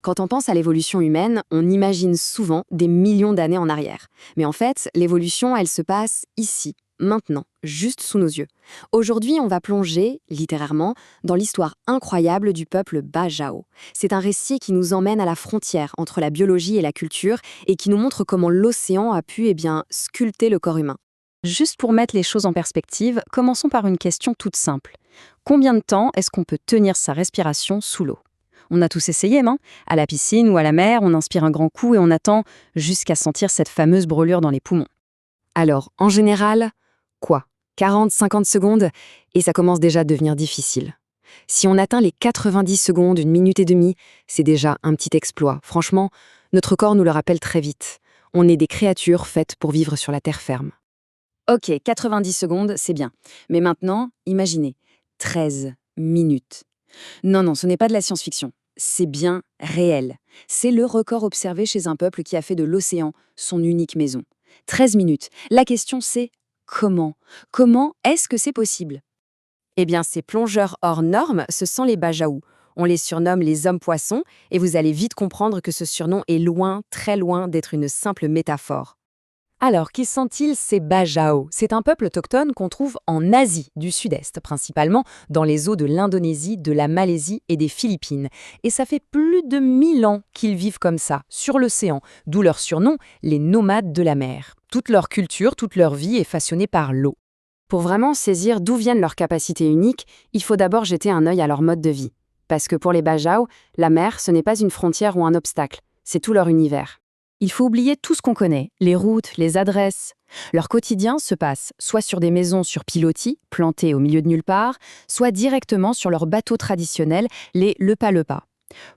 Quand on pense à l'évolution humaine, on imagine souvent des millions d'années en arrière. Mais en fait, l'évolution, elle se passe ici, maintenant, juste sous nos yeux. Aujourd'hui, on va plonger, littérairement, dans l'histoire incroyable du peuple Bajau. C'est un récit qui nous emmène à la frontière entre la biologie et la culture et qui nous montre comment l'océan a pu, sculpter le corps humain. Juste pour mettre les choses en perspective, commençons par une question toute simple. Combien de temps est-ce qu'on peut tenir sa respiration sous l'eau? On a tous essayé, non? À la piscine ou à la mer, on inspire un grand coup et on attend jusqu'à sentir cette fameuse brûlure dans les poumons. Alors, en général, quoi 40, 50 secondes et ça commence déjà à devenir difficile. Si on atteint les 90 secondes, 1 minute et demie, c'est déjà un petit exploit. Franchement, notre corps nous le rappelle très vite. On est des créatures faites pour vivre sur la terre ferme. Ok, 90 secondes, c'est bien. Mais maintenant, imaginez, 13 minutes. Non, ce n'est pas de la science-fiction. C'est bien réel. C'est le record observé chez un peuple qui a fait de l'océan son unique maison. 13 minutes. La question c'est comment? Comment est-ce que c'est possible? Eh bien, ces plongeurs hors normes, ce sont les Bajau. On les surnomme les hommes-poissons et vous allez vite comprendre que ce surnom est loin, très loin d'être une simple métaphore. Alors, qui sont-ils ces Bajau? C'est un peuple autochtone qu'on trouve en Asie du Sud-Est, principalement dans les eaux de l'Indonésie, de la Malaisie et des Philippines. Et ça fait plus de 1000 ans qu'ils vivent comme ça, sur l'océan, d'où leur surnom, les nomades de la mer. Toute leur culture, toute leur vie est façonnée par l'eau. Pour vraiment saisir d'où viennent leurs capacités uniques, il faut d'abord jeter un œil à leur mode de vie. Parce que pour les Bajau, la mer, ce n'est pas une frontière ou un obstacle, c'est tout leur univers. Il faut oublier tout ce qu'on connaît, les routes, les adresses. Leur quotidien se passe soit sur des maisons sur pilotis, plantées au milieu de nulle part, soit directement sur leurs bateaux traditionnels, les lepa-lepa.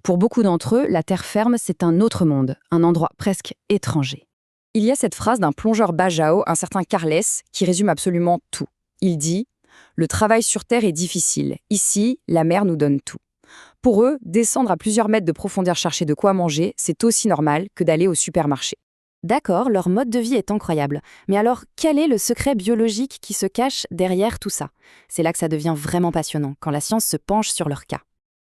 Pour beaucoup d'entre eux, la terre ferme, c'est un autre monde, un endroit presque étranger. Il y a cette phrase d'un plongeur Bajau, un certain Carles, qui résume absolument tout. Il dit « Le travail sur terre est difficile. Ici, la mer nous donne tout. » Pour eux, descendre à plusieurs mètres de profondeur chercher de quoi manger, c'est aussi normal que d'aller au supermarché. D'accord, leur mode de vie est incroyable. Mais alors, quel est le secret biologique qui se cache derrière tout ça? C'est là que ça devient vraiment passionnant, quand la science se penche sur leur cas.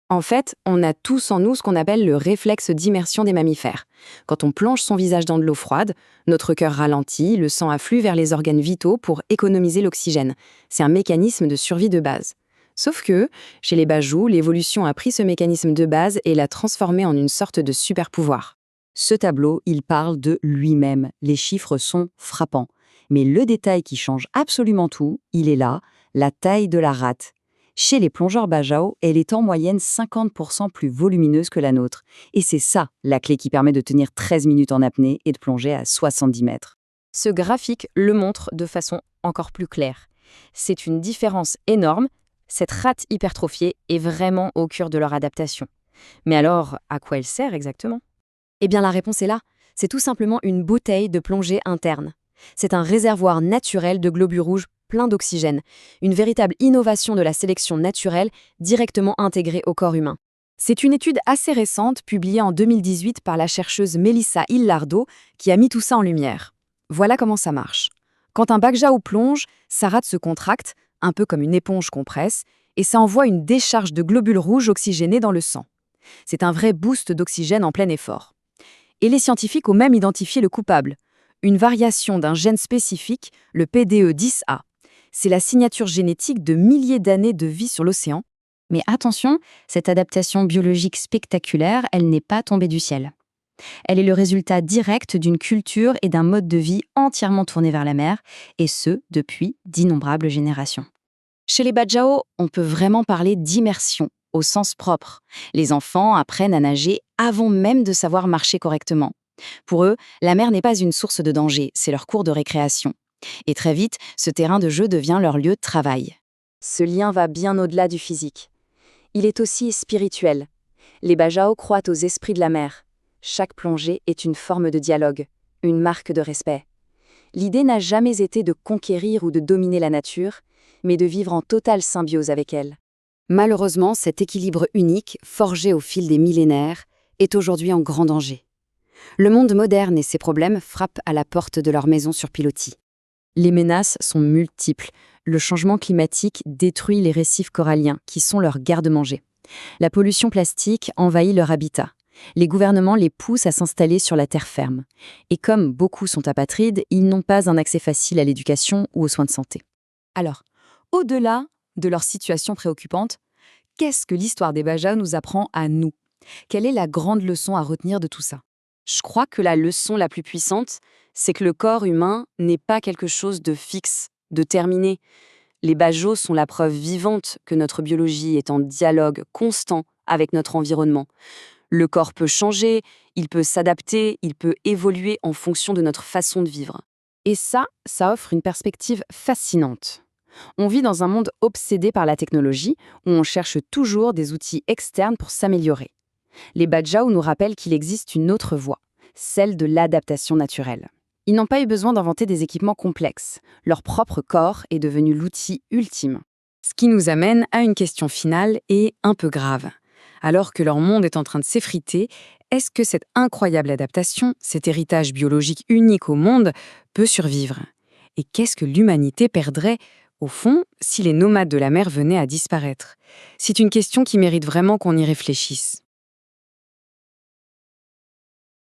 En fait, on a tous en nous ce qu'on appelle le réflexe d'immersion des mammifères. Quand on plonge son visage dans de l'eau froide, notre cœur ralentit, le sang afflue vers les organes vitaux pour économiser l'oxygène. C'est un mécanisme de survie de base. Sauf que, chez les Bajau, l'évolution a pris ce mécanisme de base et l'a transformé en une sorte de super-pouvoir. Ce tableau, il parle de lui-même. Les chiffres sont frappants. Mais le détail qui change absolument tout, il est là, la taille de la rate. Chez les plongeurs Bajau, elle est en moyenne 50% plus volumineuse que la nôtre. Et c'est ça, la clé qui permet de tenir 13 minutes en apnée et de plonger à 70 mètres. Ce graphique le montre de façon encore plus claire. C'est une différence énorme. Cette rate hypertrophiée est vraiment au cœur de leur adaptation. Mais alors, à quoi elle sert exactement? Eh bien, la réponse est là. C'est tout simplement une bouteille de plongée interne. C'est un réservoir naturel de globules rouges plein d'oxygène, une véritable innovation de la sélection naturelle directement intégrée au corps humain. C'est une étude assez récente publiée en 2018 par la chercheuse Melissa Illardo qui a mis tout ça en lumière. Voilà comment ça marche. Quand un Bajau plonge, sa rate se contracte, un peu comme une éponge qu'on presse, et ça envoie une décharge de globules rouges oxygénés dans le sang. C'est un vrai boost d'oxygène en plein effort. Et les scientifiques ont même identifié le coupable, une variation d'un gène spécifique, le PDE10A. C'est la signature génétique de milliers d'années de vie sur l'océan. Mais attention, cette adaptation biologique spectaculaire, elle n'est pas tombée du ciel. Elle est le résultat direct d'une culture et d'un mode de vie entièrement tourné vers la mer, et ce, depuis d'innombrables générations. Chez les Bajau, on peut vraiment parler d'immersion, au sens propre. Les enfants apprennent à nager avant même de savoir marcher correctement. Pour eux, la mer n'est pas une source de danger, c'est leur cours de récréation. Et très vite, ce terrain de jeu devient leur lieu de travail. Ce lien va bien au-delà du physique. Il est aussi spirituel. Les Bajau croient aux esprits de la mer. Chaque plongée est une forme de dialogue, une marque de respect. L'idée n'a jamais été de conquérir ou de dominer la nature, mais de vivre en totale symbiose avec elle. Malheureusement, cet équilibre unique, forgé au fil des millénaires, est aujourd'hui en grand danger. Le monde moderne et ses problèmes frappent à la porte de leur maison sur pilotis. Les menaces sont multiples. Le changement climatique détruit les récifs coralliens, qui sont leurs garde-manger. La pollution plastique envahit leur habitat. Les gouvernements les poussent à s'installer sur la terre ferme. Et comme beaucoup sont apatrides, ils n'ont pas un accès facile à l'éducation ou aux soins de santé. Alors, au-delà de leur situation préoccupante, qu'est-ce que l'histoire des Bajau nous apprend à nous? Quelle est la grande leçon à retenir de tout ça? Je crois que la leçon la plus puissante, c'est que le corps humain n'est pas quelque chose de fixe, de terminé. Les Bajau sont la preuve vivante que notre biologie est en dialogue constant avec notre environnement. Le corps peut changer, il peut s'adapter, il peut évoluer en fonction de notre façon de vivre. Et ça offre une perspective fascinante. On vit dans un monde obsédé par la technologie, où on cherche toujours des outils externes pour s'améliorer. Les Bajau nous rappellent qu'il existe une autre voie, celle de l'adaptation naturelle. Ils n'ont pas eu besoin d'inventer des équipements complexes. Leur propre corps est devenu l'outil ultime. Ce qui nous amène à une question finale et un peu grave. Alors que leur monde est en train de s'effriter, est-ce que cette incroyable adaptation, cet héritage biologique unique au monde, peut survivre? Et qu'est-ce que l'humanité perdrait, au fond, si les nomades de la mer venaient à disparaître? C'est une question qui mérite vraiment qu'on y réfléchisse.